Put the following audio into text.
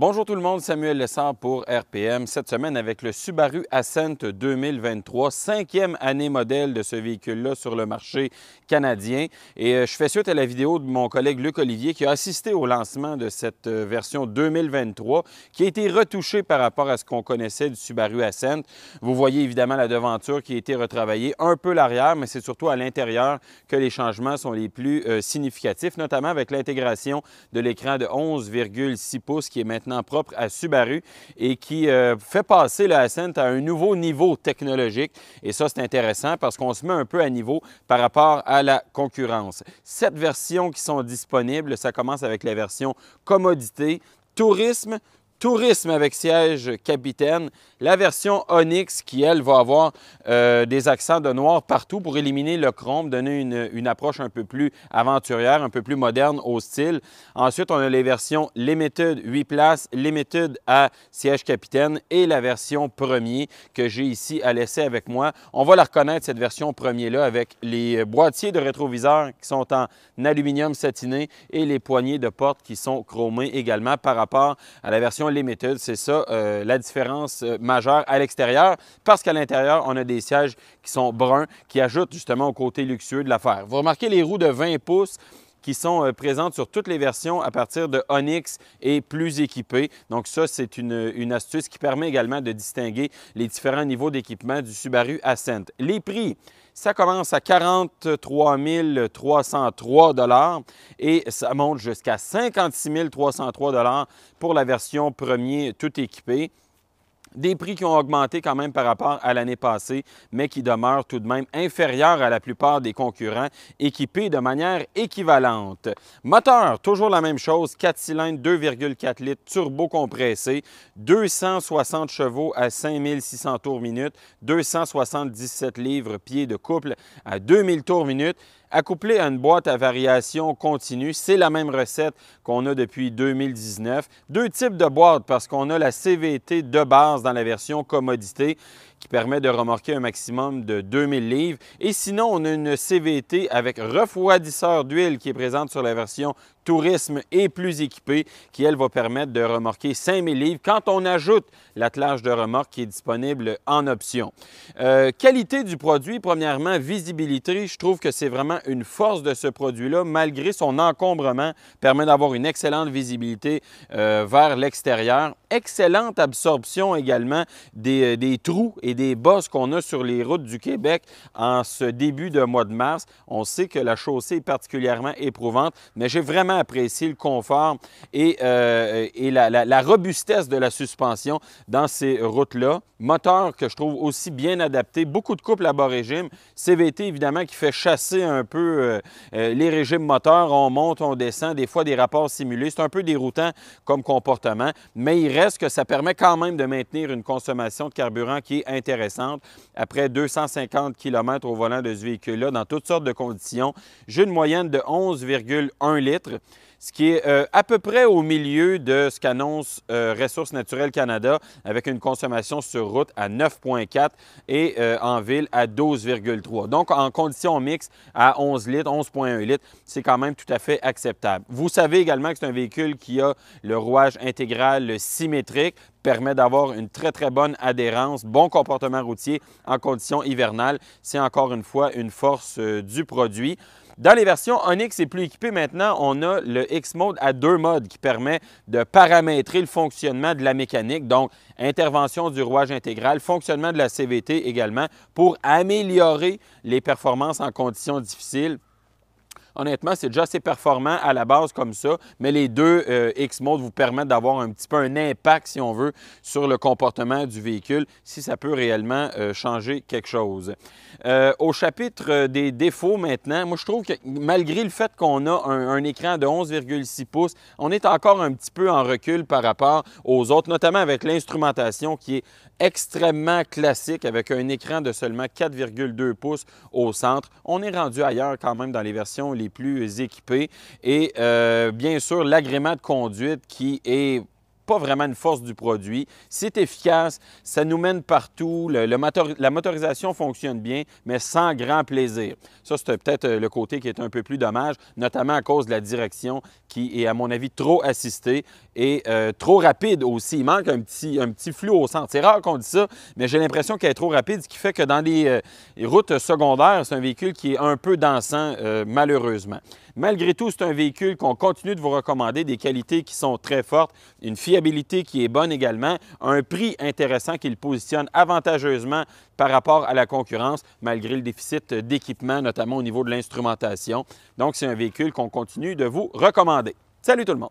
Bonjour tout le monde, Samuel Lessard pour RPM. Cette semaine avec le Subaru Ascent 2023, 5e année modèle de ce véhicule-là sur le marché canadien. Et je fais suite à la vidéo de mon collègue Luc Olivier qui a assisté au lancement de cette version 2023 qui a été retouchée par rapport à ce qu'on connaissait du Subaru Ascent. Vous voyez évidemment la devanture qui a été retravaillée, un peu l'arrière, mais c'est surtout à l'intérieur que les changements sont les plus significatifs, notamment avec l'intégration de l'écran de 11,6 pouces qui est maintenant propre à Subaru et qui fait passer le Ascent à un nouveau niveau technologique. Et ça, c'est intéressant parce qu'on se met un peu à niveau par rapport à la concurrence. 7 versions qui sont disponibles. Ça commence avec la version Commodité, Tourisme avec siège capitaine, la version Onyx qui, elle, va avoir des accents de noir partout pour éliminer le chrome, donner une approche un peu plus aventurière, un peu plus moderne au style. Ensuite, on a les versions Limited 8 places, Limited à siège capitaine et la version premier que j'ai ici à l'essai avec moi. On va la reconnaître, cette version premier-là, avec les boîtiers de rétroviseur qui sont en aluminium satiné et les poignées de porte qui sont chromées également par rapport à la version Limited. C'est ça la différence majeure à l'extérieur, parce qu'à l'intérieur, on a des sièges qui sont bruns, qui ajoutent justement au côté luxueux de l'affaire. Vous remarquez les roues de 20 pouces qui sont présentes sur toutes les versions à partir de Onyx et plus équipées. Donc ça, c'est une astuce qui permet également de distinguer les différents niveaux d'équipement du Subaru Ascent. Les prix, ça commence à 43 303 $ et ça monte jusqu'à 56 303 $ pour la version premier tout équipé. Des prix qui ont augmenté quand même par rapport à l'année passée, mais qui demeurent tout de même inférieurs à la plupart des concurrents équipés de manière équivalente. Moteur, toujours la même chose, 4 cylindres, 2,4 litres, turbo compressé, 260 chevaux à 5600 tours minute, 277 livres-pieds de couple à 2000 tours minute. Accouplé à une boîte à variation continue, c'est la même recette qu'on a depuis 2019. Deux types de boîtes parce qu'on a la CVT de base dans la version Commodité qui permet de remorquer un maximum de 2000 livres. Et sinon, on a une CVT avec refroidisseur d'huile qui est présente sur la version Tourisme et plus équipée qui, elle, va permettre de remorquer 5000 livres quand on ajoute l'attelage de remorque qui est disponible en option. Qualité du produit, premièrement, visibilité. Je trouve que c'est vraiment une force de ce produit-là, malgré son encombrement, permet d'avoir une excellente visibilité vers l'extérieur. Excellente absorption également des trous et des bosses qu'on a sur les routes du Québec en ce début de mois de mars. On sait que la chaussée est particulièrement éprouvante, mais j'ai vraiment apprécié le confort et la robustesse de la suspension dans ces routes-là. Moteur que je trouve aussi bien adapté, beaucoup de couple à bas régime. CVT, évidemment, qui fait chasser un peu les régimes moteurs. On monte, on descend, des fois des rapports simulés. C'est un peu déroutant comme comportement, mais il reste que ça permet quand même de maintenir une consommation de carburant qui est intéressante. Après 250 km au volant de ce véhicule-là, dans toutes sortes de conditions, j'ai une moyenne de 11,1 litres. Ce qui est à peu près au milieu de ce qu'annonce Ressources naturelles Canada avec une consommation sur route à 9,4 et en ville à 12,3. Donc, en conditions mixtes à 11 litres, 11,1 litres, c'est quand même tout à fait acceptable. Vous savez également que c'est un véhicule qui a le rouage intégral symétrique, permet d'avoir une très, très bonne adhérence, bon comportement routier en conditions hivernales. C'est encore une fois une force du produit. Dans les versions Onyx et plus équipées, maintenant, on a le X-Mode à 2 modes qui permet de paramétrer le fonctionnement de la mécanique, donc intervention du rouage intégral, fonctionnement de la CVT également, pour améliorer les performances en conditions difficiles. Honnêtement, c'est déjà assez performant à la base comme ça, mais les deux X-Mode vous permettent d'avoir un petit peu un impact, si on veut, sur le comportement du véhicule, si ça peut réellement changer quelque chose. Au chapitre des défauts maintenant, moi je trouve que malgré le fait qu'on a un écran de 11,6 pouces, on est encore un petit peu en recul par rapport aux autres, notamment avec l'instrumentation qui est extrêmement classique avec un écran de seulement 4,2 pouces au centre. On est rendu ailleurs quand même dans les versions les plus équipées et bien sûr l'agrément de conduite qui est pas vraiment une force du produit. C'est efficace, ça nous mène partout, la motorisation fonctionne bien, mais sans grand plaisir. Ça, c'est peut-être le côté qui est un peu plus dommage, notamment à cause de la direction qui est, à mon avis, trop assistée et trop rapide aussi. Il manque un petit flou au centre. C'est rare qu'on dise ça, mais j'ai l'impression qu'elle est trop rapide, ce qui fait que dans les routes secondaires, c'est un véhicule qui est un peu dansant, malheureusement. Malgré tout, c'est un véhicule qu'on continue de vous recommander, des qualités qui sont très fortes, une fiabilité qui est bonne également, un prix intéressant qui le positionne avantageusement par rapport à la concurrence, malgré le déficit d'équipement, notamment au niveau de l'instrumentation. Donc, c'est un véhicule qu'on continue de vous recommander. Salut tout le monde!